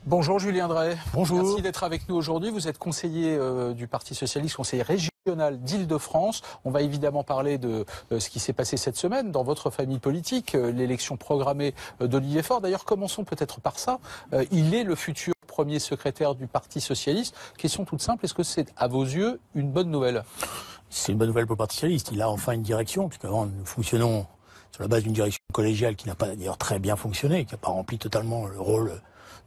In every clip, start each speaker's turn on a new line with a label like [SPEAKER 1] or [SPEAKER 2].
[SPEAKER 1] Bonjour Julien Drey.
[SPEAKER 2] Bonjour.
[SPEAKER 1] Merci d'être avec nous aujourd'hui. Vous êtes conseiller du Parti Socialiste, conseiller régional d'Île-de-France. On va évidemment parler de ce qui s'est passé cette semaine dans votre famille politique, l'élection programmée d'Olivier Faure. D'ailleurs, commençons peut-être par ça. Il est le futur premier secrétaire du Parti Socialiste. Question toute simple, est-ce que c'est à vos yeux une bonne nouvelle?
[SPEAKER 2] C'est une bonne nouvelle pour le Parti Socialiste. Il a enfin une direction, puisqu'avant nous fonctionnons sur la base d'une direction collégiale qui n'a pas d'ailleurs très bien fonctionné, qui n'a pas rempli totalement le rôle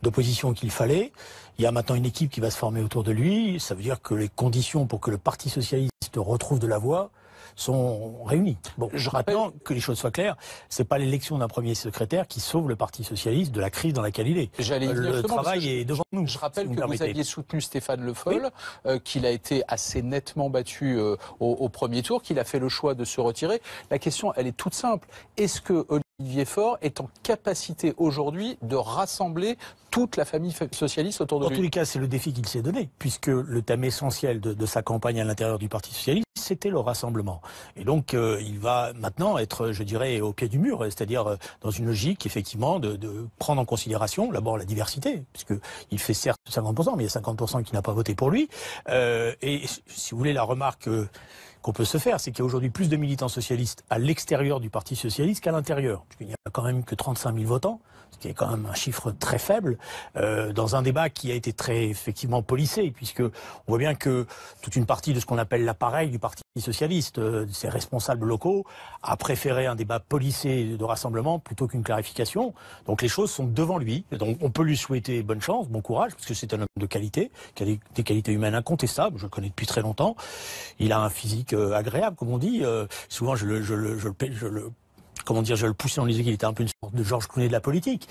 [SPEAKER 2] d'opposition qu'il fallait. Il y a maintenant une équipe qui va se former autour de lui. Ça veut dire que les conditions pour que le Parti Socialiste retrouve de la voix sont réunies. Bon, je rappelle que les choses soient claires, c'est pas l'élection d'un premier secrétaire qui sauve le Parti Socialiste de la crise dans laquelle il est. Le travail est devant nous.
[SPEAKER 1] Je rappelle que vous aviez soutenu Stéphane Le Foll, qu'il a été assez nettement battu au premier tour, qu'il a fait le choix de se retirer. La question, elle est toute simple. Est-ce que Olivier Faure est en capacité aujourd'hui de rassembler toute la famille socialiste autour de lui?
[SPEAKER 2] En tous les cas, c'est le défi qu'il s'est donné, puisque le thème essentiel de sa campagne à l'intérieur du Parti Socialiste, c'était le rassemblement. Et donc, il va maintenant être, je dirais, au pied du mur, c'est-à-dire dans une logique, effectivement, de prendre en considération, d'abord, la diversité, puisqu'il fait certes 50%, mais il y a 50% qui n'a pas voté pour lui. Et si vous voulez, la remarque qu'on peut se faire, c'est qu'il y a aujourd'hui plus de militants socialistes à l'extérieur du Parti Socialiste qu'à l'intérieur. Il n'y a quand même que 35 000 votants, ce qui est quand même un chiffre très faible, dans un débat qui a été très effectivement policé, puisque on voit bien que toute une partie de ce qu'on appelle l'appareil du Parti Socialiste, ses responsables locaux, a préféré un débat policé de rassemblement plutôt qu'une clarification. Donc les choses sont devant lui. Donc on peut lui souhaiter bonne chance, bon courage, parce que c'est un homme de qualité, qui a des qualités humaines incontestables. Je le connais depuis très longtemps. Il a un physique agréable, comme on dit. Souvent, je le poussais en disant qu'il était un peu une sorte de Georges Clooney de la politique.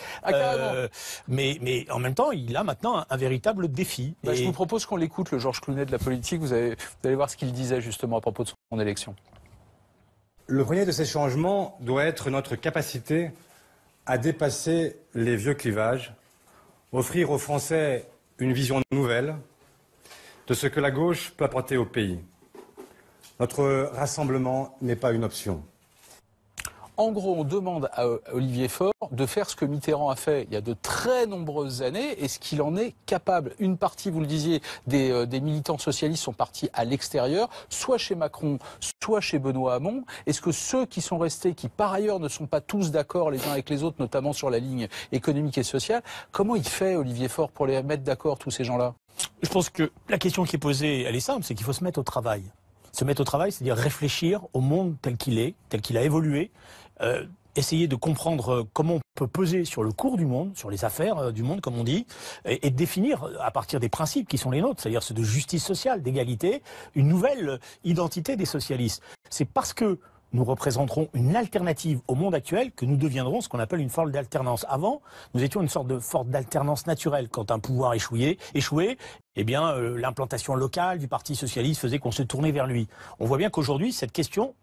[SPEAKER 2] Mais en même temps, il a maintenant un véritable défi.
[SPEAKER 1] Je vous propose qu'on l'écoute, le Georges Clooney de la politique. Vous allez voir ce qu'il disait justement à propos de son élection.
[SPEAKER 3] Le premier de ces changements doit être notre capacité à dépasser les vieux clivages, offrir aux Français une vision nouvelle de ce que la gauche peut apporter au pays. Notre rassemblement n'est pas une option.
[SPEAKER 1] En gros, on demande à Olivier Faure de faire ce que Mitterrand a fait il y a de très nombreuses années. Est-ce qu'il en est capable? Une partie, vous le disiez, des militants socialistes sont partis à l'extérieur, soit chez Macron, soit chez Benoît Hamon. Est-ce que ceux qui sont restés, qui par ailleurs ne sont pas tous d'accord les uns avec les autres, notamment sur la ligne économique et sociale, comment il fait, Olivier Faure, pour les mettre d'accord, tous ces gens-là?
[SPEAKER 2] Je pense que la question qui est posée, elle est simple, c'est qu'il faut se mettre au travail. Se mettre au travail, c'est-à-dire réfléchir au monde tel qu'il est, tel qu'il a évolué, essayer de comprendre comment on peut peser sur le cours du monde, sur les affaires du monde, comme on dit, et définir à partir des principes qui sont les nôtres, c'est-à-dire ceux de justice sociale, d'égalité, une nouvelle identité des socialistes. C'est parce que nous représenterons une alternative au monde actuel que nous deviendrons ce qu'on appelle une forme d'alternance. Avant, nous étions une sorte de forme d'alternance naturelle. Quand un pouvoir échouait, eh bien, l'implantation locale du Parti Socialiste faisait qu'on se tournait vers lui. On voit bien qu'aujourd'hui, cette question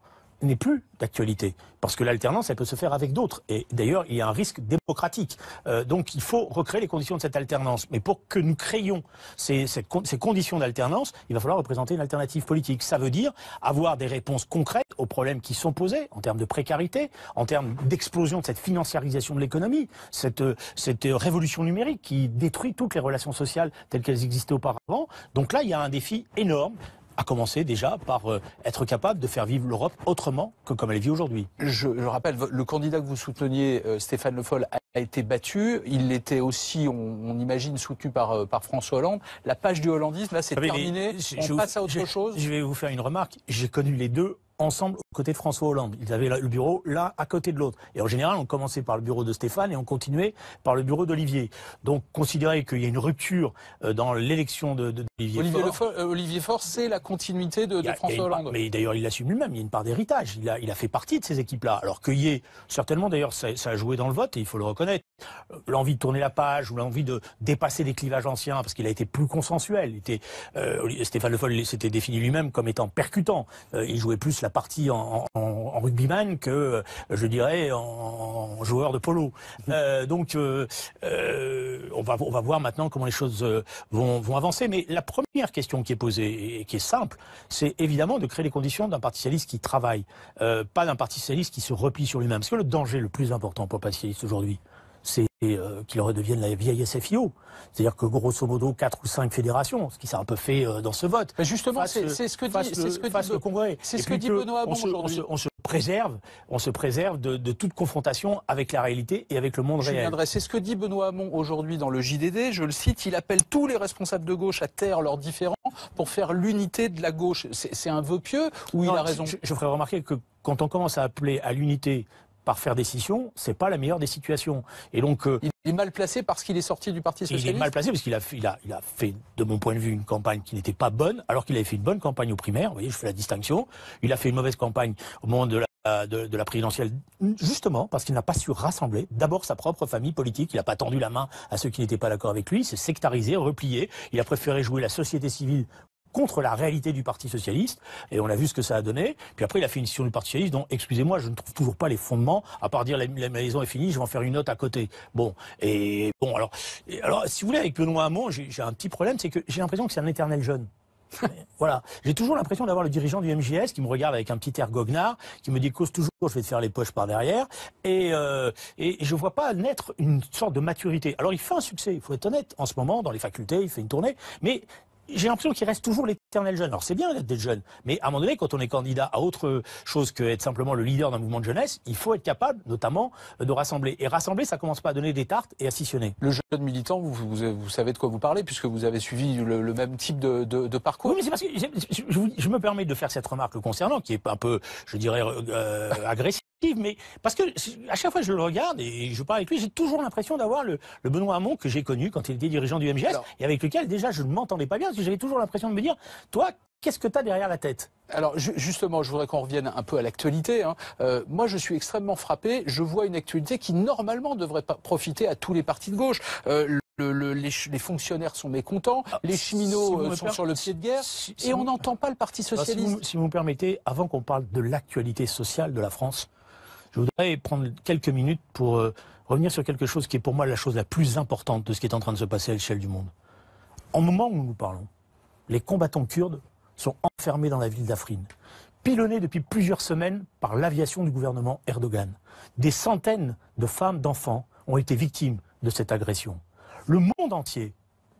[SPEAKER 2] n'est plus d'actualité, parce que l'alternance, elle peut se faire avec d'autres. Et d'ailleurs, il y a un risque démocratique. Donc, il faut recréer les conditions de cette alternance. Mais pour que nous créions ces conditions d'alternance, il va falloir représenter une alternative politique. Ça veut dire avoir des réponses concrètes aux problèmes qui sont posés, en termes de précarité, en termes d'explosion de cette financiarisation de l'économie, cette révolution numérique qui détruit toutes les relations sociales telles qu'elles existaient auparavant. Donc là, il y a un défi énorme, à commencer déjà par être capable de faire vivre l'Europe autrement que comme elle vit aujourd'hui.
[SPEAKER 1] Je rappelle, le candidat que vous souteniez, Stéphane Le Foll, a été battu. Il était aussi, on imagine, soutenu par François Hollande. La page du hollandisme, là, c'est terminé. On passe à autre chose.
[SPEAKER 2] Je vais vous faire une remarque. J'ai connu les deux ensemble aux côtés de François Hollande. Ils avaient le bureau là à côté de l'autre. Et en général, on commençait par le bureau de Stéphane et on continuait par le bureau d'Olivier. Donc, considérer qu'il y a une rupture dans l'élection d'Olivier Faure.
[SPEAKER 1] Olivier Faure, c'est la continuité de François Hollande.
[SPEAKER 2] Mais d'ailleurs, il l'assume lui-même. Il y a une part d'héritage. Il a fait partie de ces équipes-là. Alors qu'il y ait, certainement, d'ailleurs, ça a joué dans le vote, et il faut le reconnaître, l'envie de tourner la page ou l'envie de dépasser des clivages anciens, parce qu'il a été plus consensuel. Stéphane Le Foll s'était défini lui-même comme étant percutant. Il jouait plus la partie en rugbyman que, je dirais, en joueur de polo. Donc, on va voir maintenant comment les choses vont avancer. Mais la première question qui est posée et qui est simple, c'est évidemment de créer les conditions d'un Parti socialiste qui travaille, pas d'un Parti socialiste qui se replie sur lui-même. Parce que le danger le plus important pour le Parti socialiste aujourd'hui, c'est qu'il redevienne la vieille SFIO. C'est-à-dire que grosso modo 4 ou 5 fédérations, ce qui s'est un peu fait dans ce vote.
[SPEAKER 1] Mais justement, c'est ce que dit
[SPEAKER 2] le Congrès.
[SPEAKER 1] C'est ce que dit Benoît Hamon aujourd'hui.
[SPEAKER 2] On se préserve de toute confrontation avec la réalité et avec le monde réel.
[SPEAKER 1] C'est ce que dit Benoît Hamon aujourd'hui dans le JDD. Je le cite, il appelle tous les responsables de gauche à taire leurs différends pour faire l'unité de la gauche. C'est un vœu pieux ou il a raison?
[SPEAKER 2] Je ferai remarquer que quand on commence à appeler à l'unité par faire des scissions, c'est pas la meilleure des situations. Et donc,
[SPEAKER 1] il est mal placé parce qu'il est sorti du Parti socialiste.
[SPEAKER 2] Il est mal placé parce qu'il a fait, de mon point de vue, une campagne qui n'était pas bonne, alors qu'il avait fait une bonne campagne aux primaires. Vous voyez, je fais la distinction. Il a fait une mauvaise campagne au moment de la présidentielle, justement parce qu'il n'a pas su rassembler d'abord sa propre famille politique. Il n'a pas tendu la main à ceux qui n'étaient pas d'accord avec lui. Il s'est sectarisé, replié. Il a préféré jouer la société civile contre la réalité du Parti socialiste, et on a vu ce que ça a donné. Puis après, il a fait une scission du Parti socialiste, dont, excusez-moi, je ne trouve toujours pas les fondements, à part dire la maison est finie, je vais en faire une autre à côté. Bon, alors, si vous voulez, avec Benoît Hamon, j'ai un petit problème, c'est que j'ai l'impression que c'est un éternel jeune. Voilà, j'ai toujours l'impression d'avoir le dirigeant du MJS qui me regarde avec un petit air goguenard, qui me dit cause toujours, je vais te faire les poches par derrière, et je vois pas naître une sorte de maturité. Alors il fait un succès, il faut être honnête, en ce moment, dans les facultés, il fait une tournée, mais j'ai l'impression qu'il reste toujours l'éternel jeune. Alors c'est bien d'être jeune, mais à un moment donné, quand on est candidat à autre chose que être simplement le leader d'un mouvement de jeunesse, il faut être capable, notamment, de rassembler. Et rassembler, ça commence pas à donner des tartes et à scissionner.
[SPEAKER 1] Le jeune militant, vous savez de quoi vous parlez, puisque vous avez suivi le même type de parcours.
[SPEAKER 2] Oui, mais c'est parce que je me permets de faire cette remarque le concernant, qui est un peu, je dirais, agressive. Mais parce que à chaque fois que je le regarde et je parle avec lui, j'ai toujours l'impression d'avoir le Benoît Hamon que j'ai connu quand il était dirigeant du MJS, et avec lequel déjà je ne m'entendais pas bien, parce que j'avais toujours l'impression de me dire, toi, qu'est-ce que tu as derrière la tête?
[SPEAKER 1] Alors justement, je voudrais qu'on revienne un peu à l'actualité. Moi, je suis extrêmement frappé. Je vois une actualité qui normalement devrait pas profiter à tous les partis de gauche. Les fonctionnaires sont mécontents, les cheminots sont sur le pied de guerre, et on n'entend pas le Parti socialiste.
[SPEAKER 2] Si vous me permettez, avant qu'on parle de l'actualité sociale de la France, je voudrais prendre quelques minutes pour revenir sur quelque chose qui est pour moi la chose la plus importante de ce qui est en train de se passer à l'échelle du monde. En moment où nous parlons, les combattants kurdes sont enfermés dans la ville d'Afrin, pilonnés depuis plusieurs semaines par l'aviation du gouvernement Erdogan. Des centaines de femmes, d'enfants ont été victimes de cette agression. Le monde entier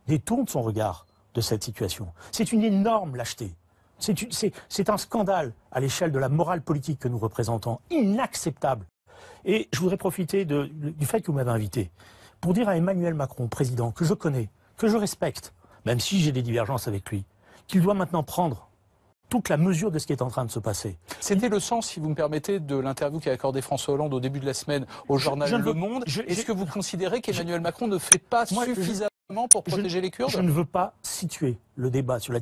[SPEAKER 2] détourne son regard de cette situation. C'est une énorme lâcheté. C'est un scandale à l'échelle de la morale politique que nous représentons, inacceptable. Et je voudrais profiter du fait que vous m'avez invité pour dire à Emmanuel Macron, président, que je connais, que je respecte, même si j'ai des divergences avec lui, qu'il doit maintenant prendre toute la mesure de ce qui est en train de se passer.
[SPEAKER 1] C'était le sens, si vous me permettez, de l'interview qu'a accordé François Hollande au début de la semaine au journal Le Monde. Est-ce que vous considérez qu'Emmanuel Macron ne fait pas suffisamment pour protéger les Kurdes?
[SPEAKER 2] Je ne veux pas situer le débat sur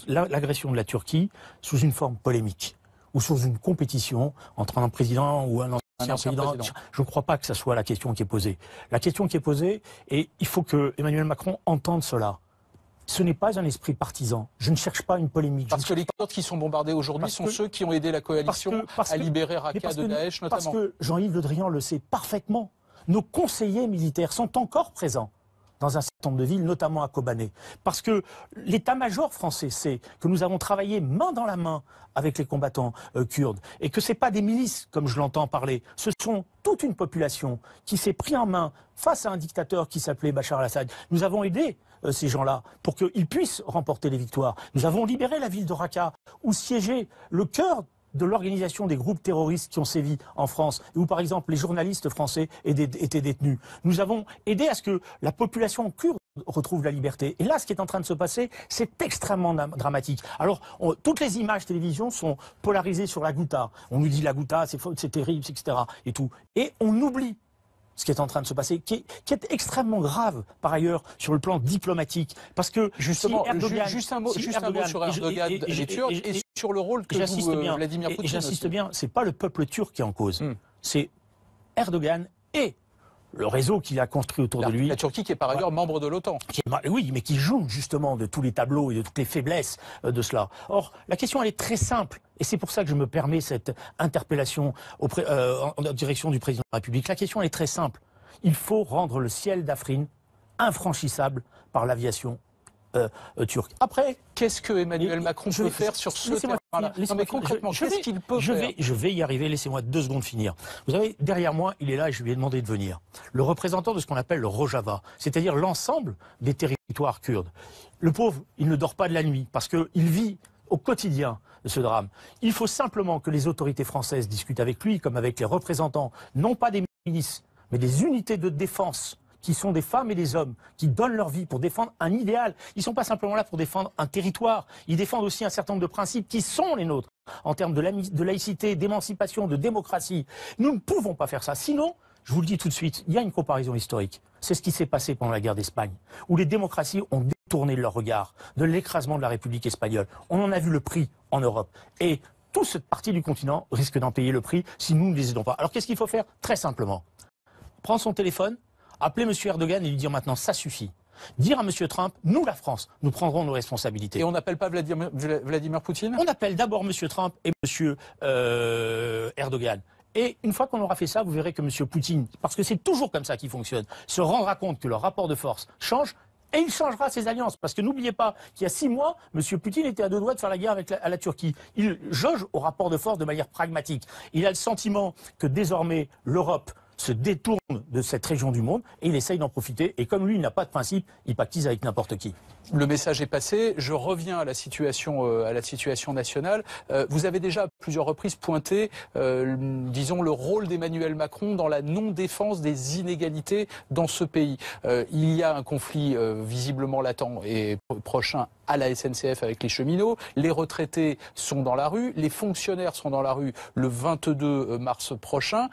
[SPEAKER 2] l'agression de la Turquie sous une forme polémique ou sous une compétition entre un président ou un ancien président. Je ne crois pas que ce soit la question qui est posée. La question qui est posée, et il faut que Emmanuel Macron entende cela, ce n'est pas un esprit partisan. Je ne cherche pas une polémique.
[SPEAKER 1] Parce que les Kurdes qui sont bombardés aujourd'hui sont ceux qui ont aidé la coalition à libérer Raqqa de Daesh, notamment.
[SPEAKER 2] Parce que Jean-Yves Le Drian le sait parfaitement. Nos conseillers militaires sont encore présents dans un certain nombre de villes, notamment à Kobané. Parce que l'état-major français sait que nous avons travaillé main dans la main avec les combattants kurdes, et que ce n'est pas des milices, comme je l'entends parler, ce sont toute une population qui s'est pris en main face à un dictateur qui s'appelait Bachar al-Assad. Nous avons aidé ces gens-là pour qu'ils puissent remporter les victoires. Nous avons libéré la ville de Raqqa, où siégeait le cœur de l'organisation des groupes terroristes qui ont sévi en France, et où par exemple les journalistes français étaient détenus. Nous avons aidé à ce que la population kurde retrouve la liberté. Et là, ce qui est en train de se passer, c'est extrêmement dramatique. Alors, toutes les images télévision sont polarisées sur la Ghouta. On nous dit la Ghouta, c'est terrible, etc. Et tout. Et on oublie ce qui est en train de se passer, qui est extrêmement grave, par ailleurs, sur le plan diplomatique. Parce que,
[SPEAKER 1] justement,
[SPEAKER 2] si Erdogan,
[SPEAKER 1] juste un mot sur Erdogan et les Turcs, et sur le rôle que joue Vladimir Poutine.
[SPEAKER 2] Et j'insiste bien, c'est pas le peuple turc qui est en cause. C'est Erdogan et le réseau qu'il a construit autour de lui.
[SPEAKER 1] La Turquie qui est par ailleurs membre de l'OTAN.
[SPEAKER 2] Oui, mais qui joue justement de tous les tableaux et de toutes les faiblesses de cela. Or, la question, elle est très simple. Et c'est pour ça que je me permets cette interpellation en direction du président de la République. La question, elle est très simple. Il faut rendre le ciel d'Afrine infranchissable par l'aviation turque. Après,
[SPEAKER 1] qu'est-ce que Emmanuel Macron peut faire sur ce terrain? Voilà. Non, mais concrètement, qu'est-ce qu'il peut faire?
[SPEAKER 2] Je vais y arriver, laissez-moi 2 secondes finir. Vous avez, derrière moi, il est là et je lui ai demandé de venir. Le représentant de ce qu'on appelle le Rojava, c'est-à-dire l'ensemble des territoires kurdes. Le pauvre, il ne dort pas de la nuit parce qu'il vit au quotidien de ce drame. Il faut simplement que les autorités françaises discutent avec lui, comme avec les représentants, non pas des milices, mais des unités de défense, qui sont des femmes et des hommes, qui donnent leur vie pour défendre un idéal. Ils ne sont pas simplement là pour défendre un territoire, ils défendent aussi un certain nombre de principes qui sont les nôtres, en termes de laïcité, d'émancipation, de démocratie. Nous ne pouvons pas faire ça. Sinon, je vous le dis tout de suite, il y a une comparaison historique. C'est ce qui s'est passé pendant la guerre d'Espagne, où les démocraties ont détourné leur regard de l'écrasement de la République espagnole. On en a vu le prix en Europe. Et toute cette partie du continent risque d'en payer le prix si nous ne les aidons pas. Alors qu'est-ce qu'il faut faire? Très simplement. Prendre son téléphone, appeler M. Erdogan et lui dire maintenant ça suffit. Dire à M. Trump, nous la France, nous prendrons nos responsabilités.
[SPEAKER 1] Et on n'appelle pas Vladimir Poutine?
[SPEAKER 2] On appelle d'abord M. Trump et M. Erdogan. Et une fois qu'on aura fait ça, vous verrez que M. Poutine, parce que c'est toujours comme ça qu'il fonctionne, se rendra compte que le rapport de force change et il changera ses alliances. Parce que n'oubliez pas qu'il y a 6 mois, M. Poutine était à 2 doigts de faire la guerre à la Turquie. Il jauge au rapport de force de manière pragmatique. Il a le sentiment que désormais l'Europe se détourne de cette région du monde et il essaye d'en profiter. Et comme lui, il n'a pas de principe, il pactise avec n'importe qui.
[SPEAKER 1] Le message est passé. Je reviens à la situation nationale. Vous avez déjà à plusieurs reprises pointé, disons, le rôle d'Emmanuel Macron dans la non-défense des inégalités dans ce pays. Il y a un conflit visiblement latent et prochain à la SNCF avec les cheminots. Les retraités sont dans la rue. Les fonctionnaires sont dans la rue le 22 mars prochain.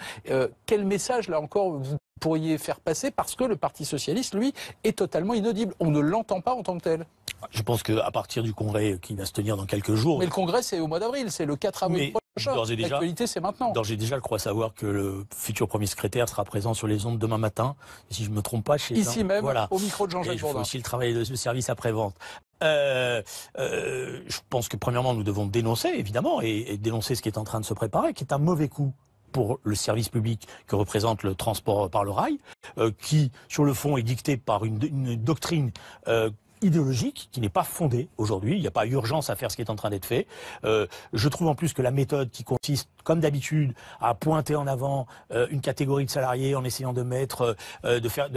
[SPEAKER 1] Quel message, là encore, vous pourriez faire passer, parce que le Parti socialiste, lui, est totalement inaudible. On ne l'entend pas en tant que tel.
[SPEAKER 2] Je pense qu'à partir du congrès qui va se tenir dans quelques jours...
[SPEAKER 1] Mais le congrès, c'est au mois d'avril, c'est le 4 avril prochain. L'actualité, c'est maintenant.
[SPEAKER 2] D'ores et déjà, je crois savoir que le futur premier secrétaire sera présent sur les ondes demain matin. Et si je ne me trompe pas...
[SPEAKER 1] Ici même, voilà, au micro de Jean-Jacques Bourdin.
[SPEAKER 2] Il faut aussi le travail de service après-vente. Je pense que premièrement, nous devons dénoncer, évidemment, et dénoncer ce qui est en train de se préparer, qui est un mauvais coup pour le service public que représente le transport par le rail, qui, sur le fond, est dicté par une doctrine idéologique qui n'est pas fondée aujourd'hui. Il n'y a pas urgence à faire ce qui est en train d'être fait. Je trouve en plus que la méthode qui consiste, comme d'habitude, à pointer en avant une catégorie de salariés en essayant de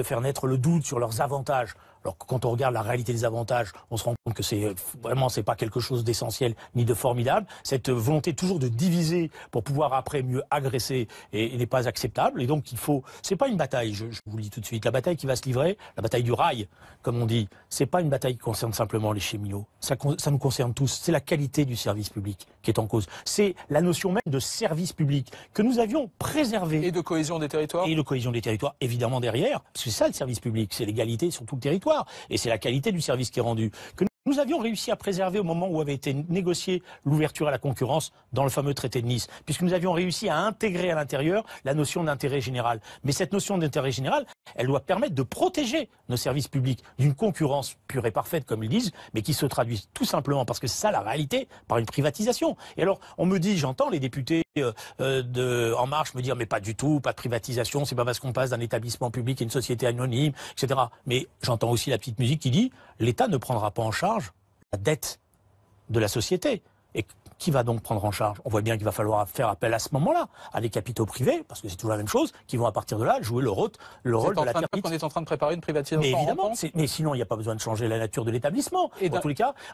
[SPEAKER 2] faire naître le doute sur leurs avantages. Alors que quand on regarde la réalité des avantages, on se rend compte que c'est pas quelque chose d'essentiel ni de formidable. Cette volonté toujours de diviser pour pouvoir après mieux agresser n'est pas acceptable. Et donc c'est pas une bataille, je vous le dis tout de suite. La bataille qui va se livrer, la bataille du rail, comme on dit, c'est pas une bataille qui concerne simplement les cheminots. Ça nous concerne tous. C'est la qualité du service public qui est en cause. C'est la notion même de service public que nous avions préservé.
[SPEAKER 1] Et de cohésion des territoires.
[SPEAKER 2] Et de cohésion des territoires, évidemment, derrière. Parce que c'est ça le service public, c'est l'égalité sur tout le territoire. Et c'est la qualité du service qui est rendu. Que nous avions réussi à préserver au moment où avait été négociée l'ouverture à la concurrence dans le fameux traité de Nice, puisque nous avions réussi à intégrer à l'intérieur la notion d'intérêt général. Mais cette notion d'intérêt général, elle doit permettre de protéger nos services publics d'une concurrence pure et parfaite, comme ils disent, mais qui se traduit tout simplement, parce que c'est ça la réalité, par une privatisation. Et alors, on me dit, j'entends les députés En Marche me dire, mais pas du tout, pas de privatisation, c'est pas parce qu'on passe d'un établissement public à une société anonyme, etc. Mais j'entends aussi la petite musique qui dit, l'État ne prendra pas en charge la dette de la société. Et qui va donc prendre en charge? On voit bien qu'il va falloir faire appel à ce moment-là à des capitaux privés, parce que c'est toujours la même chose, qui vont à partir de là jouer le rôle de la pyramide.
[SPEAKER 1] On est en train de préparer une privatisation.
[SPEAKER 2] Mais évidemment, mais sinon il n'y a pas besoin de changer la nature de l'établissement.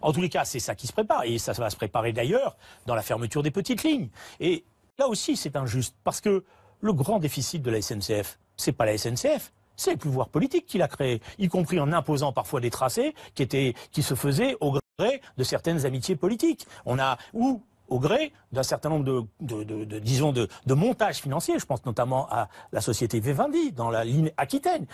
[SPEAKER 2] En tous les cas, c'est ça qui se prépare, et ça va se préparer d'ailleurs dans la fermeture des petites lignes. Et là aussi, c'est injuste, parce que le grand déficit de la SNCF, c'est pas la SNCF. C'est le pouvoir politique qui l'a créé, y compris en imposant parfois des tracés qui se faisaient au gré de certaines amitiés politiques. Ou au gré d'un certain nombre de montages financiers. Je pense notamment à la société Vivendi dans la ligne Aquitaine,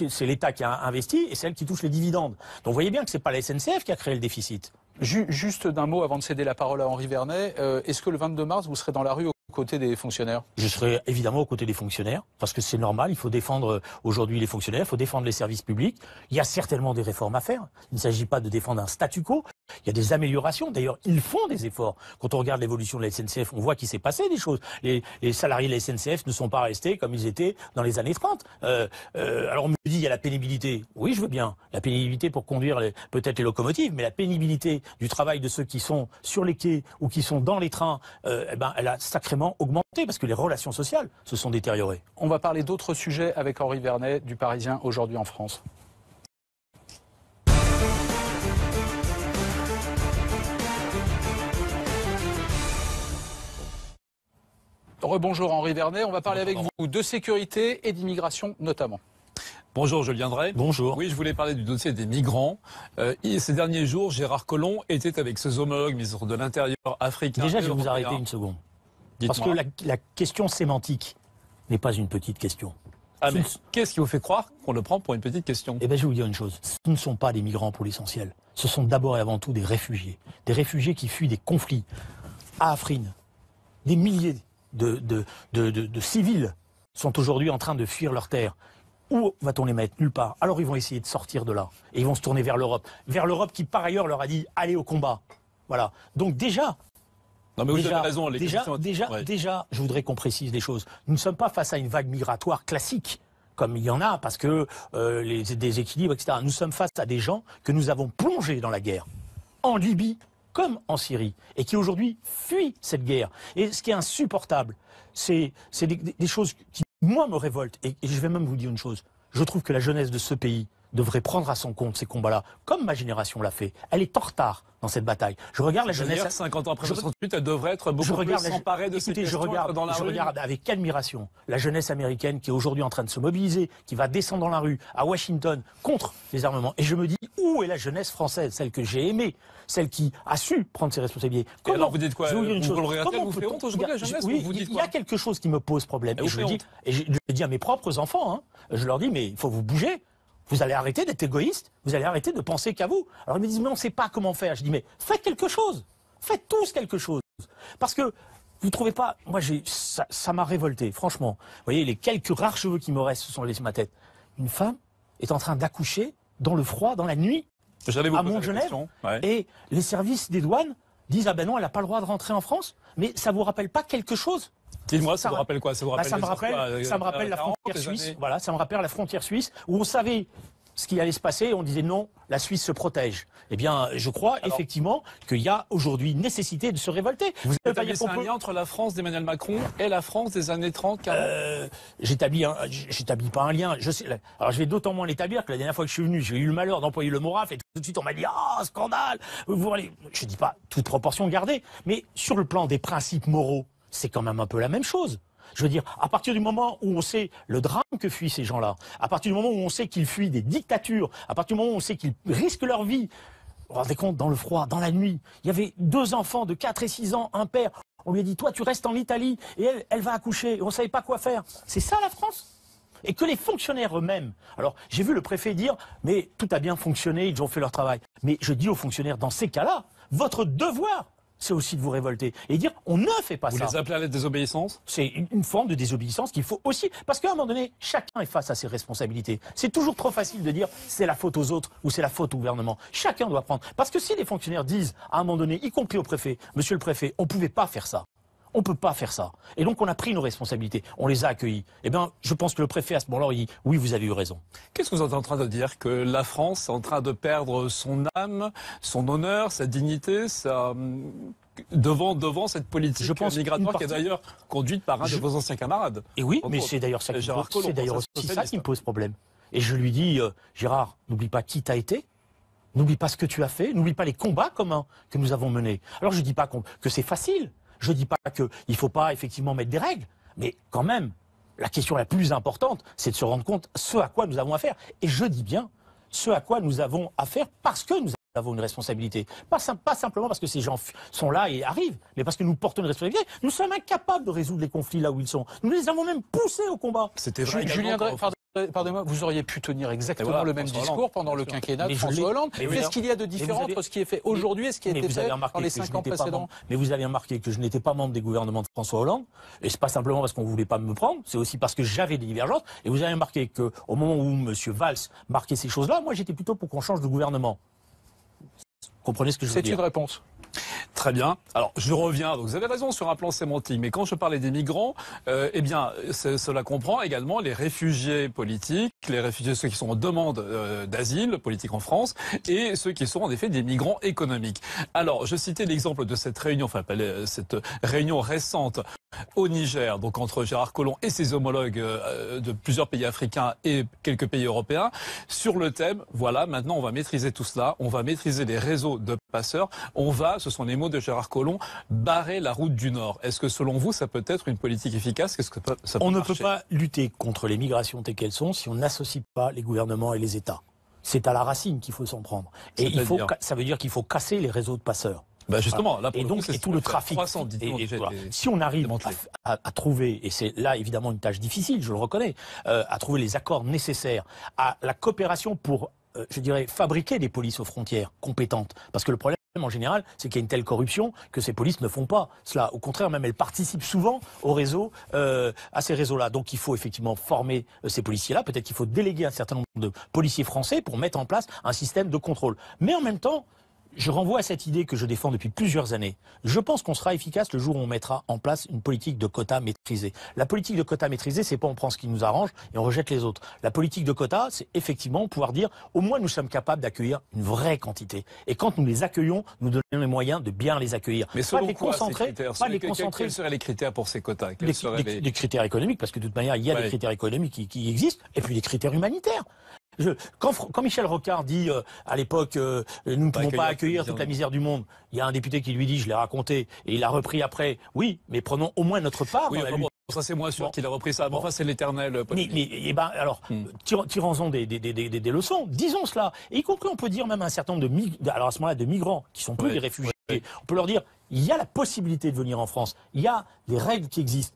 [SPEAKER 2] c'est l'État qui a investi et celle qui touche les dividendes. Donc vous voyez bien que c'est pas la SNCF qui a créé le déficit.
[SPEAKER 1] Juste d'un mot avant de céder la parole à Henri Vernet, est-ce que le 22 mars vous serez dans la rue aux côtés des fonctionnaires?
[SPEAKER 2] Je serai évidemment aux côtés des fonctionnaires, parce que c'est normal, il faut défendre aujourd'hui les fonctionnaires, il faut défendre les services publics. Il y a certainement des réformes à faire. Il ne s'agit pas de défendre un statu quo, Il y a des améliorations. D'ailleurs, ils font des efforts. Quand on regarde l'évolution de la SNCF, on voit qu'il s'est passé des choses. Les salariés de la SNCF ne sont pas restés comme ils étaient dans les années 30. Alors on me dit, il y a la pénibilité. Oui, je veux bien. La pénibilité pour conduire peut-être les locomotives, mais la pénibilité du travail de ceux qui sont sur les quais ou qui sont dans les trains, elle a sacrément augmenté parce que les relations sociales se sont détériorées.
[SPEAKER 1] On va parler d'autres sujets avec Henri Vernet du Parisien aujourd'hui en France. Rebonjour Henri Vernet, on va parler avec vous de sécurité et d'immigration notamment.
[SPEAKER 4] Bonjour Julien Drey.
[SPEAKER 2] Bonjour.
[SPEAKER 4] Oui, je voulais parler du dossier des migrants. Ces derniers jours, Gérard Collomb était avec ses homologues ministres de l'Intérieur africains.
[SPEAKER 2] Déjà, je vais vous arrêter une seconde. Parce que la question sémantique n'est pas une petite question.
[SPEAKER 4] Ah, mais qu'est-ce qui vous fait croire qu'on le prend pour une petite question?
[SPEAKER 2] Eh bien, je vais vous dire une chose. Ce ne sont pas des migrants pour l'essentiel. Ce sont d'abord et avant tout des réfugiés. Des réfugiés qui fuient des conflits. À Afrin, des milliers de civils sont aujourd'hui en train de fuir leur terre. Où va-t-on les mettre? Nulle part. Alors ils vont essayer de sortir de là. Et ils vont se tourner vers l'Europe. Vers l'Europe qui, par ailleurs, leur a dit « allez au combat ». Voilà. Donc déjà...
[SPEAKER 4] Non mais vous avez raison.
[SPEAKER 2] Déjà, je voudrais qu'on précise des choses. Nous ne sommes pas face à une vague migratoire classique, comme il y en a, parce que les déséquilibres, etc. Nous sommes face à des gens que nous avons plongés dans la guerre. En Libye, comme en Syrie, et qui aujourd'hui fuient cette guerre. Et ce qui est insupportable, c'est des choses qui, moi, me révoltent. Et je vais même vous dire une chose. Je trouve que la jeunesse de ce pays devrait prendre à son compte ces combats-là, comme ma génération l'a fait. Elle est en retard dans cette bataille. Je regarde la jeunesse...
[SPEAKER 4] 50 ans après 68, elle devrait être beaucoup plus s'emparer de ces questions dans la rue.
[SPEAKER 2] Je regarde avec admiration la jeunesse américaine qui est aujourd'hui en train de se mobiliser, qui va descendre dans la rue à Washington contre les armements. Et je me dis, où est la jeunesse française, celle que j'ai aimée, celle qui a su prendre ses responsabilités?
[SPEAKER 4] Et alors vous dites quoi? Vous le regrettez, vous faites honte aujourd'hui la jeunesse?
[SPEAKER 2] Oui, il y a quelque chose qui me pose problème. Et je le dis à mes propres enfants, hein, je leur dis, mais il faut vous bouger. Vous allez arrêter d'être égoïste, vous allez arrêter de penser qu'à vous. Alors ils me disent, mais on ne sait pas comment faire. Je dis, mais faites quelque chose. Faites tous quelque chose. Parce que vous ne trouvez pas... Moi, ça m'a révolté, franchement. Vous voyez, les quelques rares cheveux qui me restent se sont laissés ma tête. Une femme est en train d'accoucher dans le froid, dans la nuit, à Montgenèvre. Ouais. Et les services des douanes disent, ah ben non, elle n'a pas le droit de rentrer en France. Mais ça ne vous rappelle pas quelque chose?
[SPEAKER 4] Dites-moi, ça vous rappelle quoi? Ça me
[SPEAKER 2] rappelle la frontière suisse. Voilà, ça me rappelle la frontière suisse où on savait ce qui allait se passer et on disait non, la Suisse se protège. Eh bien, je crois effectivement qu'il y a aujourd'hui nécessité de se révolter.
[SPEAKER 4] Vous établissez un lien entre la France d'Emmanuel Macron et la France des années 30, 40
[SPEAKER 2] J'établis pas un lien. Alors je vais d'autant moins l'établir que la dernière fois que je suis venu, j'ai eu le malheur d'employer le mot raf et tout de suite on m'a dit « Ah, scandale !» Je dis pas toute proportion gardée, mais sur le plan des principes moraux, c'est quand même un peu la même chose. Je veux dire, à partir du moment où on sait le drame que fuient ces gens-là, à partir du moment où on sait qu'ils fuient des dictatures, à partir du moment où on sait qu'ils risquent leur vie, vous vous rendez compte, dans le froid, dans la nuit, il y avait 2 enfants de 4 et 6 ans, un père, on lui a dit, toi tu restes en Italie, et elle va accoucher, et on ne savait pas quoi faire. C'est ça la France? Et que les fonctionnaires eux-mêmes, alors j'ai vu le préfet dire, mais tout a bien fonctionné, ils ont fait leur travail. Mais je dis aux fonctionnaires, dans ces cas-là, votre devoir, c'est aussi de vous révolter et dire on ne fait pas ça.
[SPEAKER 4] Vous les appelez à la désobéissance?
[SPEAKER 2] C'est une forme de désobéissance qu'il faut aussi... Parce qu'à un moment donné, chacun est face à ses responsabilités. C'est toujours trop facile de dire c'est la faute aux autres ou c'est la faute au gouvernement. Chacun doit prendre. Parce que si les fonctionnaires disent à un moment donné, y compris au préfet, monsieur le préfet, on ne pouvait pas faire ça. On ne peut pas faire ça. Et donc on a pris nos responsabilités, on les a accueillies. Eh bien, je pense que le préfet à ce moment-là, il dit oui, vous avez eu raison.
[SPEAKER 4] Qu'est-ce que vous êtes en train de dire? Que la France est en train de perdre son âme, son honneur, sa dignité, devant cette politique migratoire qui est d'ailleurs conduite par un de vos anciens camarades.
[SPEAKER 2] Et oui, mais c'est d'ailleurs ça qui me pose problème. Et je lui dis, Gérard, n'oublie pas qui t'as été. N'oublie pas ce que tu as fait. N'oublie pas les combats communs que nous avons menés. Alors je ne dis pas que c'est facile. Je ne dis pas qu'il ne faut pas effectivement mettre des règles, mais quand même, la question la plus importante, c'est de se rendre compte ce à quoi nous avons affaire. Et je dis bien ce à quoi nous avons affaire parce que nous avons une responsabilité. Pas simplement parce que ces gens sont là et arrivent, mais parce que nous portons une responsabilité. Nous sommes incapables de résoudre les conflits là où ils sont. Nous les avons même poussés au combat.
[SPEAKER 4] C'était vrai.
[SPEAKER 1] Julien Drey, pardonnez-moi, vous auriez pu tenir exactement le même discours pendant le quinquennat de François Hollande. Qu'est-ce qu'il y a de différent entre ce qui est fait aujourd'hui et ce qui a été fait dans les 5 ans précédents?
[SPEAKER 2] Mais vous avez remarqué que je n'étais pas membre des gouvernements de François Hollande, et c'est pas simplement parce qu'on ne voulait pas me prendre, c'est aussi parce que j'avais des divergences. Et vous avez remarqué qu'au moment où M. Valls marquait ces choses-là, moi j'étais plutôt pour qu'on change de gouvernement. comprenez ce que je veux dire.
[SPEAKER 1] C'est une réponse.
[SPEAKER 4] Très bien. Alors, je reviens. Donc, vous avez raison sur un plan sémantique. Mais quand je parlais des migrants, eh bien, cela comprend également les réfugiés politiques, les réfugiés, ceux qui sont en demande d'asile politique en France, et ceux qui sont en effet des migrants économiques. Alors, je citais l'exemple de cette réunion, enfin, cette réunion récente au Niger, donc entre Gérard Collomb et ses homologues de plusieurs pays africains et quelques pays européens, sur le thème, voilà, maintenant on va maîtriser tout cela, on va maîtriser les réseaux de passeurs, on va, ce sont les mots de Gérard Collomb, barrer la route du Nord. Est-ce que selon vous, ça peut être une politique efficace? Qu'est-ce que ça peut
[SPEAKER 2] On ne
[SPEAKER 4] marcher?
[SPEAKER 2] peut pas lutter contre les migrations telles qu'elles sont si on n'associe pas les gouvernements et les États. C'est à la racine qu'il faut s'en prendre. Et ça veut dire qu'il faut casser les réseaux de passeurs.
[SPEAKER 4] Bah justement, là, pour
[SPEAKER 2] et donc,
[SPEAKER 4] c'est
[SPEAKER 2] et tout le trafic.
[SPEAKER 4] 300,
[SPEAKER 2] Voilà. Si on arrive à trouver, et c'est là évidemment une tâche difficile, je le reconnais, à trouver les accords nécessaires à la coopération pour, je dirais, fabriquer des polices aux frontières compétentes. Parce que le problème, en général, c'est qu'il y a une telle corruption que ces polices ne font pas cela. Au contraire, même elles participent souvent au réseau, à ces réseaux-là. Donc il faut effectivement former ces policiers-là. Peut-être qu'il faut déléguer un certain nombre de policiers français pour mettre en place un système de contrôle. Mais en même temps, je renvoie à cette idée que je défends depuis plusieurs années. Je pense qu'on sera efficace le jour où on mettra en place une politique de quotas maîtrisée. La politique de quotas maîtrisée, c'est pas on prend ce qui nous arrange et on rejette les autres. La politique de quotas, c'est effectivement pouvoir dire au moins nous sommes capables d'accueillir une vraie quantité. Et quand nous les accueillons, nous donnons les moyens de bien les accueillir.
[SPEAKER 4] Mais
[SPEAKER 2] pas les concentrer,
[SPEAKER 4] pas les concentrer. Quels seraient les critères pour ces quotas?
[SPEAKER 2] Les critères économiques, parce que de toute manière, il y a des critères économiques qui existent, et puis des critères humanitaires. Quand Michel Rocard dit à l'époque nous ne pouvons pas accueillir toute la misère du monde, il y a un député qui lui dit, je l'ai raconté, et il a repris après, oui, mais prenons au moins notre part.
[SPEAKER 4] Oui, bon, ça c'est moins sûr qu'il a repris ça. Bon, enfin, c'est l'éternel.
[SPEAKER 2] Alors, tirons-en des leçons, disons cela. Et y compris, on peut dire même un certain nombre alors à ce moment-là, de migrants qui sont plus des réfugiés. On peut leur dire, il y a la possibilité de venir en France. Il y a des règles qui existent.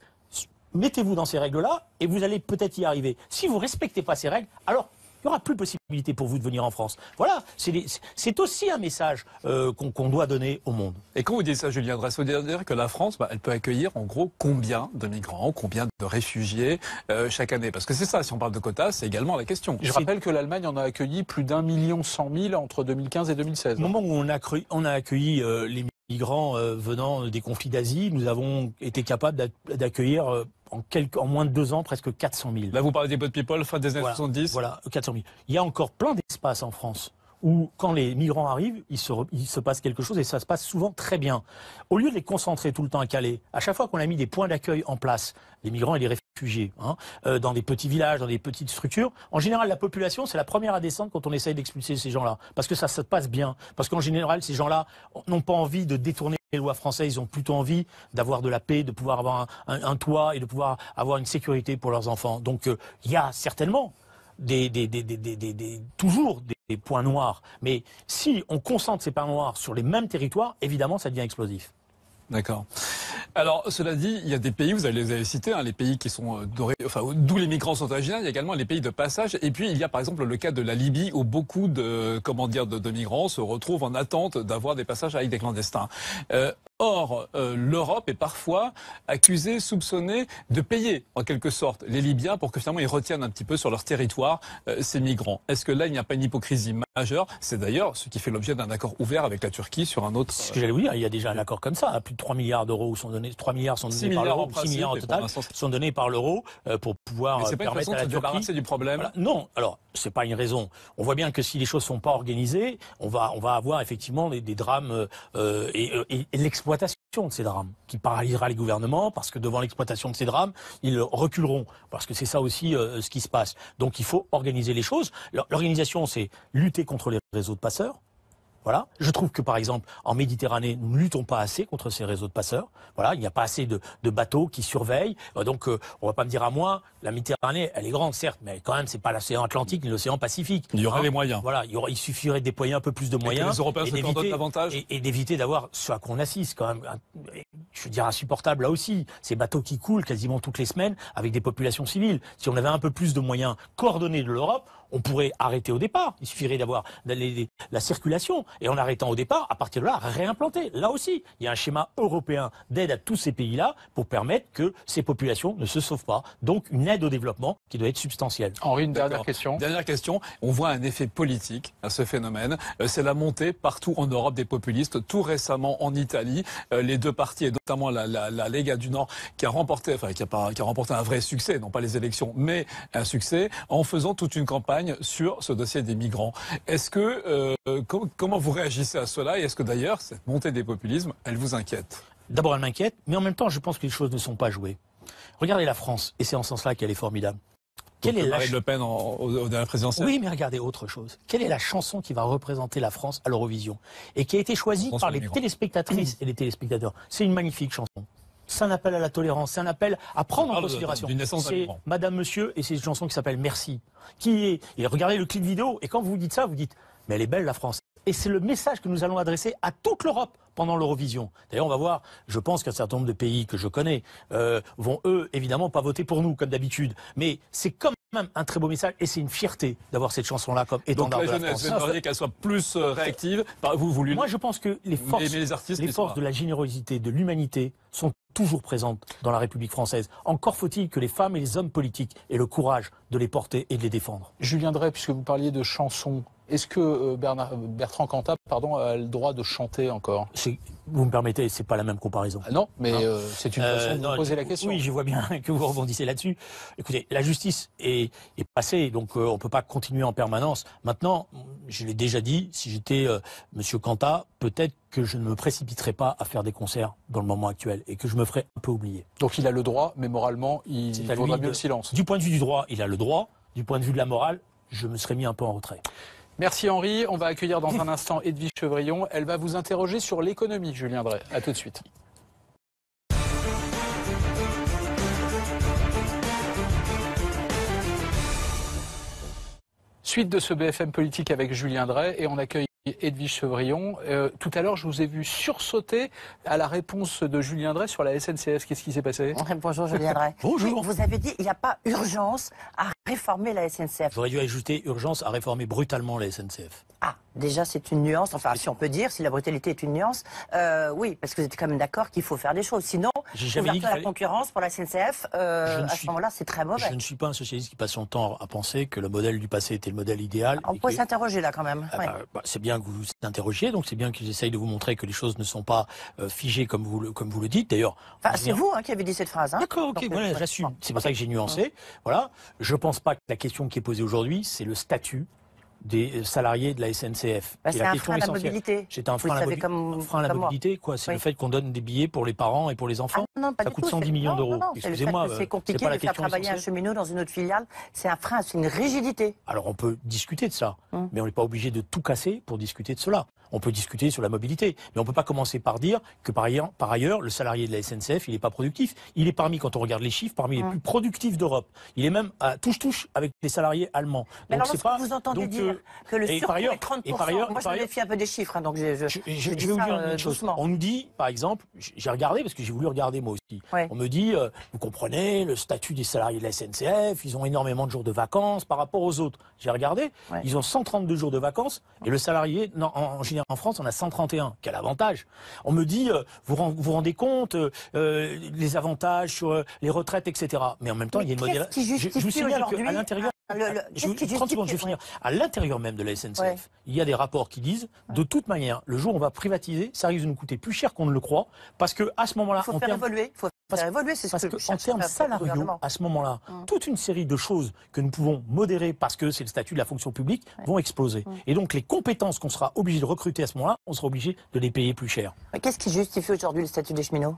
[SPEAKER 2] Mettez-vous dans ces règles-là et vous allez peut-être y arriver. Si vous respectez pas ces règles, alors il n'y aura plus possibilité pour vous de venir en France. Voilà, c'est aussi un message qu'on doit donner au monde.
[SPEAKER 4] Et quand vous dites ça, Julien Dresse, vous dire que la France, elle peut accueillir en gros combien de migrants, combien de réfugiés chaque année? Parce que c'est ça, si on parle de quotas, c'est également la question.
[SPEAKER 1] Je rappelle que l'Allemagne en a accueilli plus d'1,1 million entre 2015 et 2016.
[SPEAKER 2] Au moment où on a accueilli les migrants venant des conflits d'Asie, nous avons été capables d'accueillir en moins de 2 ans, presque 400 000.
[SPEAKER 4] Là, vous parlez des boat people, fin des années 70.
[SPEAKER 2] Voilà, 400 000. Il y a encore plein d'espaces en France où, quand les migrants arrivent, il se passe quelque chose et ça se passe souvent très bien. Au lieu de les concentrer tout le temps à Calais, à chaque fois qu'on a mis des points d'accueil en place, les migrants et les réfugiés, dans des petits villages, dans des petites structures, en général, la population, c'est la première à descendre quand on essaye d'expulser ces gens-là. Parce que ça se passe bien. Parce qu'en général, ces gens-là n'ont pas envie de détourner les lois françaises, ils ont plutôt envie d'avoir de la paix, de pouvoir avoir un toit et de pouvoir avoir une sécurité pour leurs enfants. Donc il y a certainement toujours des points noirs. Mais si on concentre ces points noirs sur les mêmes territoires, évidemment ça devient explosif.
[SPEAKER 4] D'accord. Alors, cela dit, il y a des pays, vous avez cité, les pays qui sont d'où les migrants sont originaires, il y a également les pays de passage, et puis il y a par exemple le cas de la Libye, où beaucoup de migrants se retrouvent en attente d'avoir des passages avec des clandestins. Or, l'Europe est parfois accusée, soupçonnée de payer, en quelque sorte, les Libyens pour que finalement ils retiennent un petit peu sur leur territoire ces migrants. Est-ce que là, il n'y a pas une hypocrisie majeure? C'est d'ailleurs ce qui fait l'objet d'un accord ouvert avec la Turquie sur un autre...
[SPEAKER 2] C'est ce que j'allais vous dire, il y a déjà un accord comme ça. Plus de 3 milliards d'euros sont donnés, 3 milliards sont donnés par l'euro, 6 milliards au total sont donnés par l'euro pour pouvoir permettre à la Turquie...
[SPEAKER 4] C'est du problème.
[SPEAKER 2] Voilà. Non, alors, c'est pas une raison. On voit bien que si les choses sont pas organisées, on va avoir effectivement des drames et l'exploitation de ces drames, qui paralysera les gouvernements, parce que devant l'exploitation de ces drames, ils reculeront, parce que c'est ça aussi ce qui se passe. Donc il faut organiser les choses. L'organisation, c'est lutter contre les réseaux de passeurs. Voilà. Je trouve que, par exemple, en Méditerranée, nous ne luttons pas assez contre ces réseaux de passeurs. Voilà. Il n'y a pas assez de bateaux qui surveillent. Donc, on va pas me dire à moi, la Méditerranée, elle est grande, certes, mais quand même, c'est pas l'océan Atlantique ni l'océan Pacifique.
[SPEAKER 4] Il y aurait les moyens.
[SPEAKER 2] Voilà. Il suffirait de déployer un peu plus de moyens.
[SPEAKER 4] Les Européens se coordonnent davantage.
[SPEAKER 2] Et d'éviter d'avoir ce à quoi on assiste, quand même. Je veux dire, insupportable là aussi. Ces bateaux qui coulent quasiment toutes les semaines avec des populations civiles. Si on avait un peu plus de moyens coordonnés de l'Europe, On pourrait arrêter au départ. Il suffirait d'avoir la circulation. Et en arrêtant au départ, à partir de là, réimplanter. Là aussi, il y a un schéma européen d'aide à tous ces pays-là pour permettre que ces populations ne se sauvent pas. Donc, une aide au développement qui doit être substantielle.
[SPEAKER 1] Henri, une dernière question.
[SPEAKER 4] Dernière question. On voit un effet politique à ce phénomène. C'est la montée partout en Europe des populistes. Tout récemment en Italie, les deux partis, et notamment la Lega du Nord, qui a remporté un vrai succès, non pas les élections, mais un succès, en faisant toute une campagne sur ce dossier des migrants. Est-ce que comment vous réagissez à cela et est-ce que d'ailleurs cette montée des populismes, elle vous inquiète?
[SPEAKER 2] D'abord, elle m'inquiète, mais en même temps, je pense que les choses ne sont pas jouées. Regardez la France, et c'est en ce sens-là qu'elle est formidable.
[SPEAKER 4] Quelle est Marine Le Pen au dernier présidentiel?
[SPEAKER 2] Oui, mais regardez autre chose. Quelle est la chanson qui va représenter la France à l'Eurovision et qui a été choisie par les téléspectatrices et les téléspectateurs? C'est une magnifique chanson. C'est un appel à la tolérance, c'est un appel à prendre en considération. C'est Madame, Monsieur, et c'est une chanson qui s'appelle Merci. Et regardez le clip vidéo, et quand vous dites ça, vous dites, mais elle est belle la France. Et c'est le message que nous allons adresser à toute l'Europe pendant l'Eurovision. D'ailleurs, on va voir, je pense qu'un certain nombre de pays que je connais vont, eux, évidemment, pas voter pour nous, comme d'habitude. Mais c'est quand même un très beau message, et c'est une fierté d'avoir cette chanson-là comme étendard de la France.
[SPEAKER 4] Donc la jeunesse, vous aimeriez qu'elle soit plus réactive.
[SPEAKER 2] Moi, je pense que les forces de la générosité, de l'humanité sont toujours présentes dans la République française. Encore faut-il que les femmes et les hommes politiques aient le courage de les porter et de les défendre.
[SPEAKER 1] Julien Drey, puisque vous parliez de chansons, est-ce que Bertrand Cantat a le droit de chanter encore?
[SPEAKER 2] Vous me permettez, c'est pas la même comparaison.
[SPEAKER 1] Non, mais c'est une façon de poser la question.
[SPEAKER 2] Oui, je vois bien que vous rebondissez là-dessus. Écoutez, la justice est passée, donc on ne peut pas continuer en permanence. Maintenant, je l'ai déjà dit, si j'étais Monsieur Cantat, peut-être que je ne me précipiterais pas à faire des concerts dans le moment actuel et que je me ferais un peu oublier.
[SPEAKER 1] Donc il a le droit, mais moralement, il vaudra mieux le silence.
[SPEAKER 2] Du point de vue du droit, il a le droit. Du point de vue de la morale, je me serais mis un peu en retrait.
[SPEAKER 1] Merci Henri. On va accueillir dans un instant Edwige Chevrillon. Elle va vous interroger sur l'économie, Julien Drey. À tout de suite. Suite de ce BFM politique avec Julien Drey et on accueille Edwige Chevrillon. Tout à l'heure, je vous ai vu sursauter à la réponse de Julien Drey sur la SNCF. Qu'est-ce qui s'est passé?
[SPEAKER 5] Bonjour Julien Drey.
[SPEAKER 2] Bonjour.
[SPEAKER 5] Oui, vous avez dit qu'il n'y a pas urgence à réformer la SNCF.
[SPEAKER 2] J'aurais dû ajouter urgence à réformer brutalement la SNCF.
[SPEAKER 5] Ah, déjà c'est une nuance, enfin si on peut dire, si la brutalité est une nuance, oui, parce que vous êtes quand même d'accord qu'il faut faire des choses. Sinon, ouverture à la concurrence pour la SNCF, à ce moment-là, c'est très mauvais.
[SPEAKER 2] Je ne suis pas un socialiste qui passe son temps à penser que le modèle du passé était le modèle idéal.
[SPEAKER 5] On pourrait s'interroger là quand même.
[SPEAKER 2] C'est bien que vous vous interrogiez, donc c'est bien que j'essaye de vous montrer que les choses ne sont pas figées comme vous le dites. D'ailleurs,
[SPEAKER 5] c'est vous qui avez dit cette phrase.
[SPEAKER 2] D'accord, ok, voilà, j'assume. C'est pour ça que j'ai nuancé. Voilà, je pense pas que la question qui est posée aujourd'hui, c'est le statut des salariés de la SNCF.
[SPEAKER 5] C'est un frein à la mobilité.
[SPEAKER 2] C'est un frein à la mobilité, quoi. C'est le fait qu'on donne des billets pour les parents et pour les enfants.
[SPEAKER 5] Non, pas
[SPEAKER 2] ça coûte 110 millions d'euros.
[SPEAKER 5] Excusez-moi, c'est compliqué de faire travailler un cheminot dans une autre filiale. C'est un frein, c'est une rigidité.
[SPEAKER 2] Alors on peut discuter de ça, mais on n'est pas obligé de tout casser pour discuter de cela. On peut discuter sur la mobilité, mais on ne peut pas commencer par dire que par ailleurs, le salarié de la SNCF, il n'est pas productif. Il est quand on regarde les chiffres, parmi les plus productifs d'Europe. Il est même à touche-touche avec les salariés allemands.
[SPEAKER 5] Mais donc, alors, lorsque vous entendez dire que le surcoût est 30%, moi je me méfie un peu des chiffres, donc je vais vous dire une chose.
[SPEAKER 2] On nous dit, par exemple, j'ai regardé, parce que j'ai voulu regarder moi aussi, on me dit, vous comprenez, le statut des salariés de la SNCF, ils ont énormément de jours de vacances par rapport aux autres. J'ai regardé, ils ont 132 jours de vacances, et le salarié, en général, en France, on a 131. Quel avantage? On me dit, vous vous rendez compte, les avantages sur les retraites, etc. Mais en même temps, il y a une modération. Je vous signale qu'à l'intérieur, 30 secondes, je vais finir. À l'intérieur même de la SNCF, il y a des rapports qui disent, de toute manière, le jour où on va privatiser, ça risque de nous coûter plus cher qu'on ne le croit, parce que à ce moment-là,
[SPEAKER 5] il faut faire évoluer.
[SPEAKER 2] Parce qu'en termes salariaux, à ce moment-là, toute une série de choses que nous pouvons modérer parce que c'est le statut de la fonction publique vont exploser. Et donc les compétences qu'on sera obligé de recruter à ce moment-là, on sera obligé de les payer plus cher.
[SPEAKER 5] Qu'est-ce qui justifie aujourd'hui le statut des cheminots?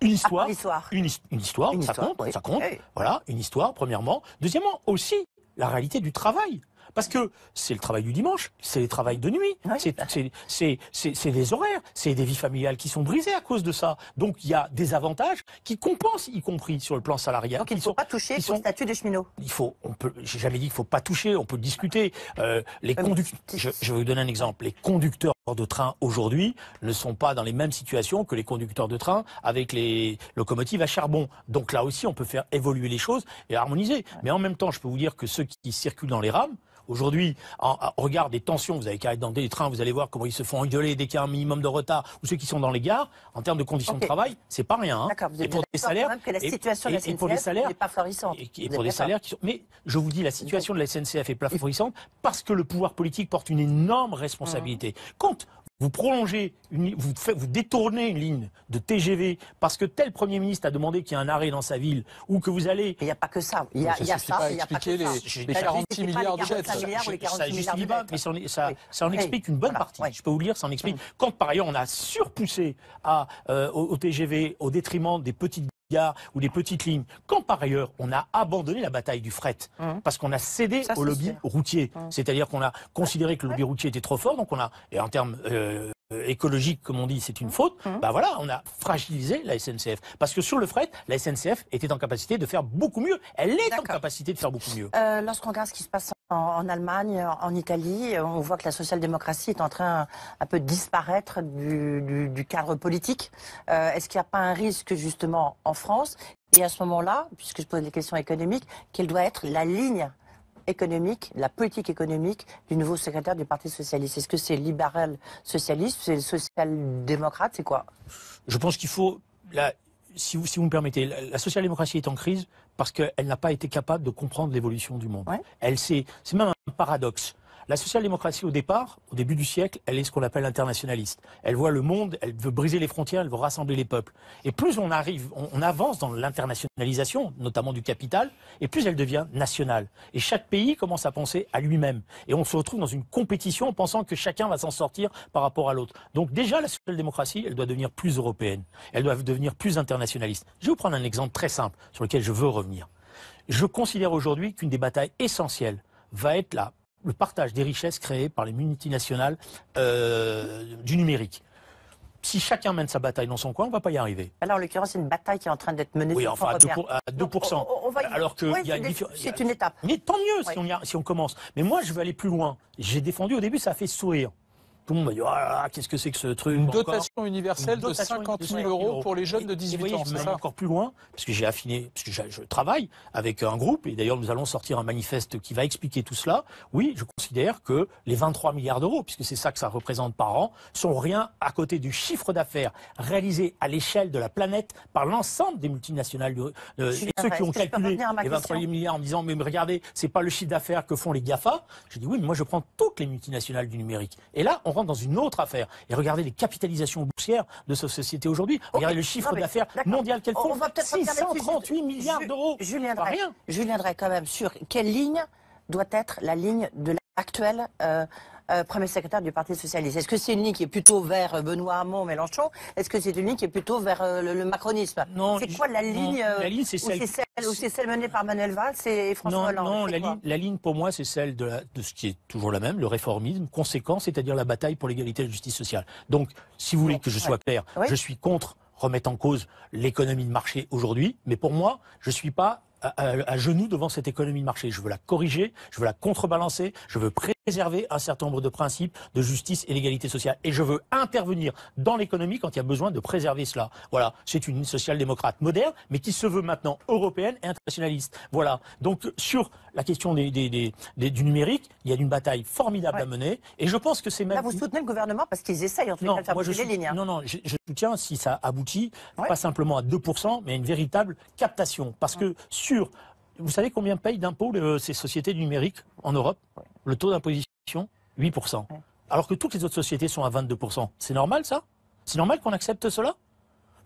[SPEAKER 2] Une histoire, une histoire, ça compte.
[SPEAKER 5] Oui.
[SPEAKER 2] Voilà, une histoire, premièrement. Deuxièmement, aussi, la réalité du travail. Parce que c'est le travail du dimanche, c'est le travail de nuit, c'est les horaires, c'est des vies familiales qui sont brisées à cause de ça. Donc il y a des avantages qui compensent, y compris sur le plan salarial.
[SPEAKER 5] Donc il ne faut pas toucher au statut des cheminots.
[SPEAKER 2] J'ai jamais dit qu'il ne faut pas toucher, on peut discuter. Je vais vous donner un exemple. Les conducteurs de train aujourd'hui ne sont pas dans les mêmes situations que les conducteurs de train avec les locomotives à charbon. Donc là aussi, on peut faire évoluer les choses et harmoniser. Mais en même temps, je peux vous dire que ceux qui circulent dans les rames, aujourd'hui, regarde des tensions, vous avez qu'à être dans des trains, vous allez voir comment ils se font engueuler dès qu'il y a un minimum de retard, ou ceux qui sont dans les gares, en termes de conditions de travail, c'est pas rien. Hein.
[SPEAKER 5] D'accord, vous êtes
[SPEAKER 2] et pour des salaires,
[SPEAKER 5] que la situation de la SNCF n'est pas florissante.
[SPEAKER 2] Et pour des salaires qui sont... Mais je vous dis, la situation de la SNCF est pas florissante parce que le pouvoir politique porte une énorme responsabilité. Quand vous prolongez, vous détournez une ligne de TGV parce que tel Premier ministre a demandé qu'il y ait un arrêt dans sa ville ou que vous allez...
[SPEAKER 5] Il n'y a pas que ça. Il y a ça, il n'y a pas que ça.
[SPEAKER 1] Les 46 milliards de dettes.
[SPEAKER 5] Ça justifie pas,
[SPEAKER 2] mais ça en explique une bonne partie. Je peux vous le dire, ça en explique. Quand par ailleurs on a surpoussé au TGV au détriment des petites gares ou des petites lignes, quand par ailleurs on a abandonné la bataille du fret parce qu'on a cédé au lobby routier, c'est-à-dire qu'on a considéré que le lobby routier était trop fort, donc on a, et en termes écologiques comme on dit, c'est une faute, bah voilà, on a fragilisé la SNCF. Parce que sur le fret, la SNCF était en capacité de faire beaucoup mieux. Elle est en capacité de faire beaucoup mieux.
[SPEAKER 5] Lorsqu'on regarde ce qui se passe en Allemagne, en Italie, on voit que la social-démocratie est en train un peu de disparaître du cadre politique. Est-ce qu'il n'y a pas un risque justement en France? Et à ce moment-là, puisque je pose des questions économiques, quelle doit être la ligne économique, la politique économique du nouveau secrétaire du Parti socialiste? Est-ce que c'est libéral socialiste, c'est le social-démocrate, c'est quoi?
[SPEAKER 2] Je pense qu'il faut, si vous me permettez, la social-démocratie est en crise parce qu'elle n'a pas été capable de comprendre l'évolution du monde. Ouais. C'est même un paradoxe. La social-démocratie, au début du siècle, elle est ce qu'on appelle internationaliste. Elle voit le monde, elle veut briser les frontières, elle veut rassembler les peuples. Et plus on avance dans l'internationalisation, notamment du capital, et plus elle devient nationale. Et chaque pays commence à penser à lui-même. Et on se retrouve dans une compétition en pensant que chacun va s'en sortir par rapport à l'autre. Donc déjà, la social-démocratie, elle doit devenir plus européenne. Elle doit devenir plus internationaliste. Je vais vous prendre un exemple très simple sur lequel je veux revenir. Je considère aujourd'hui qu'une des batailles essentielles va être le partage des richesses créées par les multinationales du numérique. Si chacun mène sa bataille dans son coin, on ne va pas y arriver.
[SPEAKER 5] Alors, en l'occurrence, c'est une bataille qui est en train d'être menée sur le front européen.
[SPEAKER 2] À 2%. Alors que
[SPEAKER 5] c'est une étape.
[SPEAKER 2] Mais tant mieux si on commence. Mais moi, je veux aller plus loin. J'ai défendu, au début, ça a fait sourire. Tout le monde m'a dit, ah, qu'est-ce que c'est que ce truc?
[SPEAKER 1] Une dotation universelle de 50 000 € pour les jeunes de 18 ans,
[SPEAKER 2] c'est ça? Encore plus loin, parce que j'ai affiné, parce que je travaille avec un groupe, et d'ailleurs nous allons sortir un manifeste qui va expliquer tout cela. Oui, je considère que les 23 milliards d'euros, puisque c'est ça que ça représente par an, sont rien à côté du chiffre d'affaires réalisé à l'échelle de la planète par l'ensemble des multinationales. Ceux qui ont calculé les 23 milliards en disant, mais regardez, c'est pas le chiffre d'affaires que font les GAFA. Je dis oui, mais moi je prends toutes les multinationales du numérique. Et là, on rentre dans une autre affaire. Et regardez les capitalisations boursières de cette société aujourd'hui. Regardez le chiffre d'affaires mondial qu'elles font. 638 milliards d'euros.
[SPEAKER 5] Julien Drey, quand même, sur quelle ligne doit être la ligne de l'actuel Premier secrétaire du Parti socialiste? Est-ce que c'est une ligne qui est plutôt vers Benoît Hamon, Mélenchon? Est-ce que c'est une ligne qui est plutôt vers le macronisme?
[SPEAKER 2] Non.
[SPEAKER 5] C'est quoi la ligne?
[SPEAKER 2] La ligne, c'est
[SPEAKER 5] celle menée par Manuel Valls et François Hollande?
[SPEAKER 2] Non, la ligne pour moi, c'est celle de ce qui est toujours la même, le réformisme conséquent, c'est-à-dire la bataille pour l'égalité et la justice sociale. Donc, si vous voulez que je sois clair, je suis contre remettre en cause l'économie de marché aujourd'hui, mais pour moi, je ne suis pas à genoux devant cette économie de marché. Je veux la corriger, je veux la contrebalancer, je veux préserver un certain nombre de principes de justice et d'égalité sociale. Et je veux intervenir dans l'économie quand il y a besoin de préserver cela. Voilà, c'est une social-démocrate moderne, mais qui se veut maintenant européenne et internationaliste. Voilà, donc sur la question du numérique, il y a une bataille formidable à mener, et je pense que c'est même...
[SPEAKER 5] Là, vous soutenez le gouvernement parce qu'ils essayent en tout cas de faire bouger les lignes.
[SPEAKER 2] Non, je soutiens si ça aboutit, pas simplement à 2%, mais à une véritable captation. Parce que vous savez combien payent d'impôts ces sociétés du numérique en Europe? Le taux d'imposition, 8%. Alors que toutes les autres sociétés sont à 22%. C'est normal, ça? C'est normal qu'on accepte cela?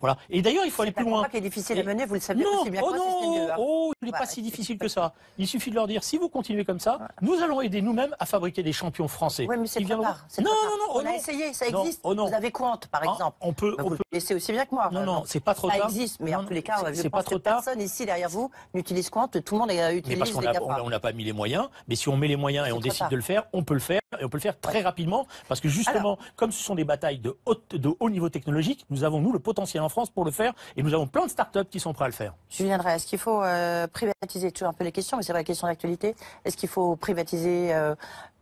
[SPEAKER 2] Voilà. Et d'ailleurs, il faut aller plus loin.
[SPEAKER 5] C'est un combat qui est difficile à mener, vous le savez aussi bien que moi.
[SPEAKER 2] Il n'est pas si difficile que ça. Il suffit de leur dire, si vous continuez comme ça, nous allons aider nous-mêmes à fabriquer des champions français.
[SPEAKER 5] Oui, mais c'est trop tard. Non, on a essayé, ça existe. Vous avez Quant, par exemple.
[SPEAKER 2] On peut
[SPEAKER 5] laisser aussi bien que moi.
[SPEAKER 2] Non, c'est pas trop tard.
[SPEAKER 5] Ça existe, mais en tous les cas,
[SPEAKER 2] c'est pas trop tard.
[SPEAKER 5] Personne ici derrière vous n'utilise Quant, tout le monde utilise
[SPEAKER 2] les GAFA. Parce qu'on n'a pas mis les moyens, mais si on met les moyens et on décide de le faire, on peut le faire, et on peut le faire très rapidement, parce que justement, comme ce sont des batailles de haut niveau technologique, nous avons, le potentiel en France pour le faire. Et nous avons plein de start-up qui sont prêts à le faire.
[SPEAKER 5] Julien Drey, est-ce qu'il faut privatiser, toujours un peu les questions, mais c'est vrai la question d'actualité, est-ce qu'il faut privatiser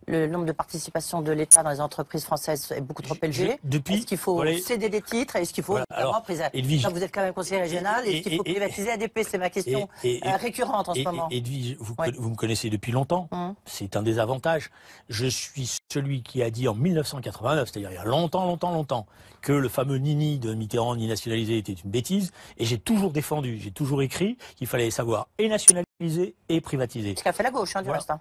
[SPEAKER 5] le nombre de participations de l'État dans les entreprises françaises est beaucoup trop élevé. Est-ce qu'il faut céder des titres? Est-ce qu'il faut vraiment privatiser? Vous êtes quand même conseiller régional. Est-ce qu'il faut privatiser ADP? C'est ma question récurrente en ce moment.
[SPEAKER 2] Edwige, vous me connaissez depuis longtemps. C'est un des avantages. Je suis celui qui a dit en 1989, c'est-à-dire il y a longtemps, que le fameux Nini de Mitterrand, ni nationalisé, était une bêtise. Et j'ai toujours défendu, j'ai toujours écrit qu'il fallait savoir et nationaliser et privatiser.
[SPEAKER 5] Ce qu'a fait la gauche, du reste.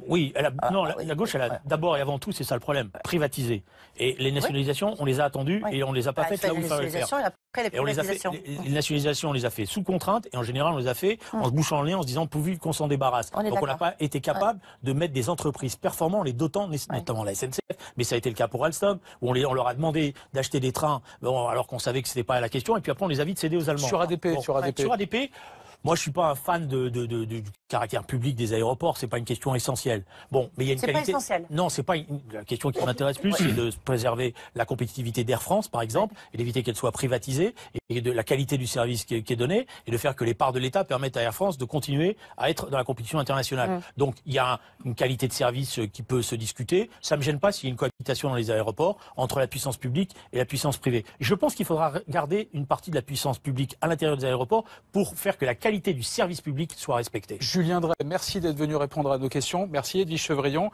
[SPEAKER 2] Oui, la gauche, elle a d'abord et avant tout, c'est ça le problème, privatiser. Et les nationalisations, on les a attendues et on les a pas faites là où il fallait le faire. Et on les a fait, les nationalisations, on les a fait sous contrainte et en général, on les a fait en se bouchant le nez, en se disant pourvu qu'on s'en débarrasse. Donc on n'a pas été capable de mettre des entreprises performantes en les dotant, notamment la SNCF, mais ça a été le cas pour Alstom, où on leur a demandé d'acheter des trains, alors qu'on savait que c'était pas la question, et puis après on les a vite cédés aux Allemands.
[SPEAKER 1] Sur ADP.
[SPEAKER 2] Moi, je suis pas un fan du caractère public des aéroports. C'est pas une question essentielle. Bon, mais il y a une qualité.
[SPEAKER 5] C'est pas essentiel.
[SPEAKER 2] Non, c'est pas la question qui m'intéresse plus, c'est de préserver la compétitivité d'Air France, par exemple, et d'éviter qu'elle soit privatisée, et de la qualité du service qui est donné, et de faire que les parts de l'État permettent à Air France de continuer à être dans la compétition internationale. Donc, il y a une qualité de service qui peut se discuter. Ça me gêne pas s'il y a une cohabitation dans les aéroports entre la puissance publique et la puissance privée. Je pense qu'il faudra garder une partie de la puissance publique à l'intérieur des aéroports pour faire que la qualité du service public soit respectée.
[SPEAKER 1] Julien Drey, merci d'être venu répondre à nos questions. Merci Edwige Chevrillon.